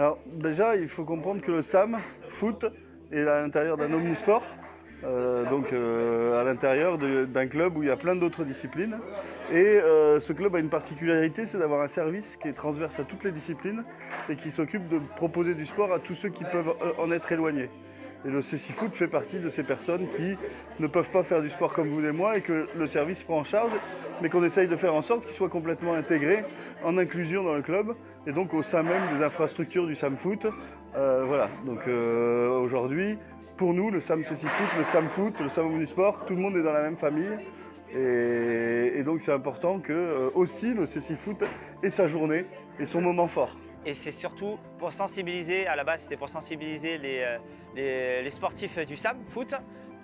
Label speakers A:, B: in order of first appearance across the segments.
A: Alors déjà, il faut comprendre que le SAM, foot, est à l'intérieur d'un omnisport, à l'intérieur d'un club où il y a plein d'autres disciplines. Et ce club a une particularité, c'est d'avoir un service qui est transverse à toutes les disciplines et qui s'occupe de proposer du sport à tous ceux qui peuvent en être éloignés. Et le CC Foot fait partie de ces personnes qui ne peuvent pas faire du sport comme vous et moi et que le service prend en charge, mais qu'on essaye de faire en sorte qu'ils soient complètement intégrés en inclusion dans le club et donc au sein même des infrastructures du SAM Foot. Voilà, donc aujourd'hui, pour nous, le SAM CC Foot, le SAM Foot, le SAM Omnisport, tout le monde est dans la même famille. Et donc c'est important que aussi le CC Foot ait sa journée et son moment fort.
B: Et c'est surtout pour sensibiliser, à la base c'était pour sensibiliser les sportifs du SAM Foot,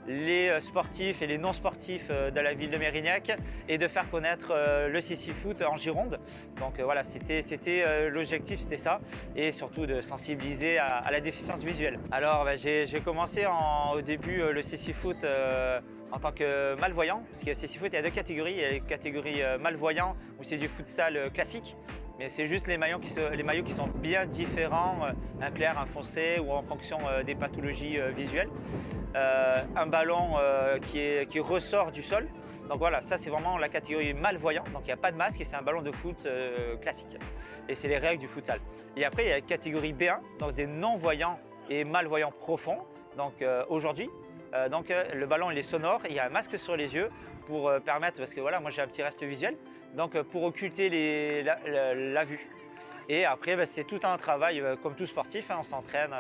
B: les sportifs et les non-sportifs de la ville de Mérignac et de faire connaître le CC Foot en Gironde. Donc voilà, l'objectif, c'était ça, et surtout de sensibiliser à la déficience visuelle. Alors j'ai commencé au début le CC Foot en tant que malvoyant, parce que CC Foot il y a deux catégories. Il y a les catégories malvoyants où c'est du futsal classique, mais c'est juste les maillots qui sont bien différents, un clair, un foncé ou en fonction des pathologies visuelles. Un ballon qui ressort du sol. Donc voilà, ça c'est vraiment la catégorie malvoyant, donc il n'y a pas de masque et c'est un ballon de foot classique. Et c'est les règles du futsal. Et après il y a la catégorie B1, donc des non-voyants et malvoyants profonds. Donc aujourd'hui, le ballon il est sonore, il y a un masque sur les yeux pour permettre, parce que voilà, moi j'ai un petit reste visuel, donc pour occulter la vue. Et après, c'est tout un travail, comme tout sportif, on s'entraîne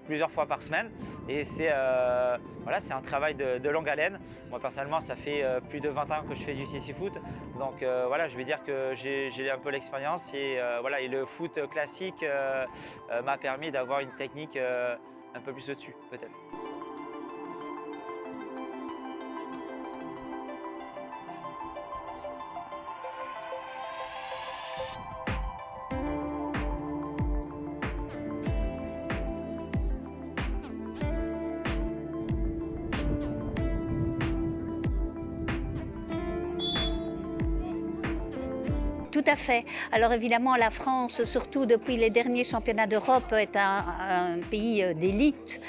B: plusieurs fois par semaine. Et c'est un travail de longue haleine. Moi, personnellement, ça fait plus de 20 ans que je fais du CC Foot. Donc voilà, je vais dire que j'ai un peu l'expérience. Et le foot classique m'a permis d'avoir une technique un peu plus au-dessus, peut-être.
C: Tout à fait. Alors évidemment, la France, surtout depuis les derniers championnats d'Europe, est un pays d'élite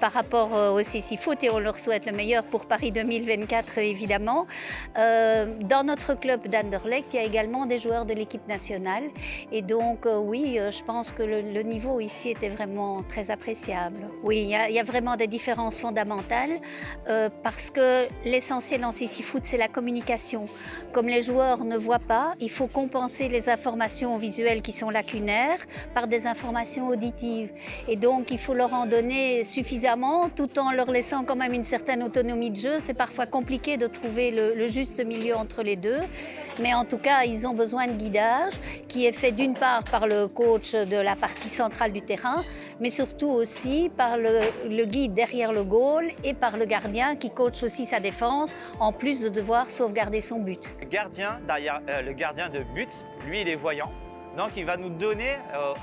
C: par rapport au CC Foot et on leur souhaite le meilleur pour Paris 2024, évidemment. Dans notre club d'Anderlecht, il y a également des joueurs de l'équipe nationale. Et donc, oui, je pense que le niveau ici était vraiment très appréciable. Oui, il y a vraiment des différences fondamentales parce que l'essentiel en CC Foot, c'est la communication. Comme les joueurs ne voient pas, il faut compenser les informations visuelles qui sont lacunaires par des informations auditives. Et donc, il faut leur en donner suffisamment tout en leur laissant quand même une certaine autonomie de jeu. C'est parfois compliqué de trouver le juste milieu entre les deux. Mais en tout cas, ils ont besoin de guidage qui est fait d'une part par le coach de la partie centrale du terrain, mais surtout aussi par le guide derrière le goal et par le gardien qui coach aussi sa défense, en plus de devoir sauvegarder son but.
B: Le gardien de but, lui, il est voyant. Donc, il va nous donner,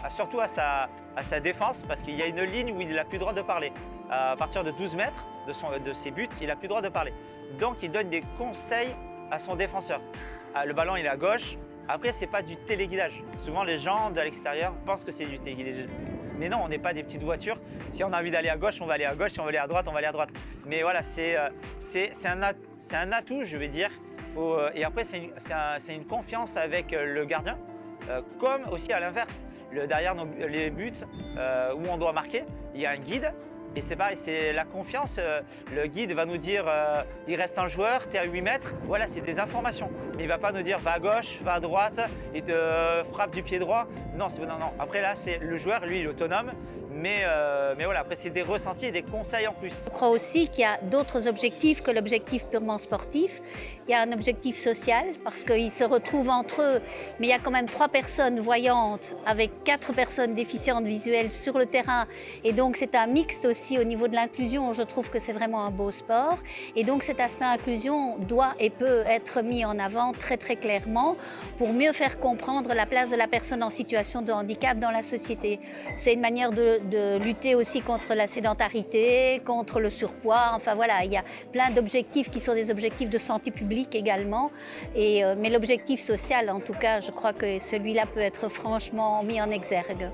B: surtout à sa défense, parce qu'il y a une ligne où il n'a plus le droit de parler. À partir de 12 mètres de ses buts, il n'a plus le droit de parler. Donc, il donne des conseils à son défenseur. Le ballon, il est à gauche. Après, ce n'est pas du téléguidage. Souvent, les gens de l'extérieur pensent que c'est du téléguidage. Mais non, on n'est pas des petites voitures. Si on a envie d'aller à gauche, on va aller à gauche. Si on veut aller à droite, on va aller à droite. Mais voilà, c'est un atout, je vais dire. Et après, c'est une confiance avec le gardien, comme aussi à l'inverse. Derrière les buts où on doit marquer, il y a un guide. Et c'est pareil, c'est la confiance. Le guide va nous dire il reste un joueur, tu es à 8 mètres. Voilà, c'est des informations. Mais il ne va pas nous dire va à gauche, va à droite et te frappe du pied droit. Non, non. Après là, c'est le joueur, lui, il est autonome. Mais voilà, après, c'est des ressentis et des conseils en plus.
C: Je crois aussi qu'il y a d'autres objectifs que l'objectif purement sportif. Il y a un objectif social parce qu'ils se retrouvent entre eux. Mais il y a quand même 3 personnes voyantes avec 4 personnes déficientes visuelles sur le terrain. Et donc, c'est un mixte aussi au niveau de l'inclusion. Je trouve que c'est vraiment un beau sport. Et donc, cet aspect inclusion doit et peut être mis en avant très, très clairement pour mieux faire comprendre la place de la personne en situation de handicap dans la société. C'est une manière de lutter aussi contre la sédentarité, contre le surpoids. Enfin voilà, il y a plein d'objectifs qui sont des objectifs de santé publique également. Mais l'objectif social, en tout cas, je crois que celui-là peut être franchement mis en exergue.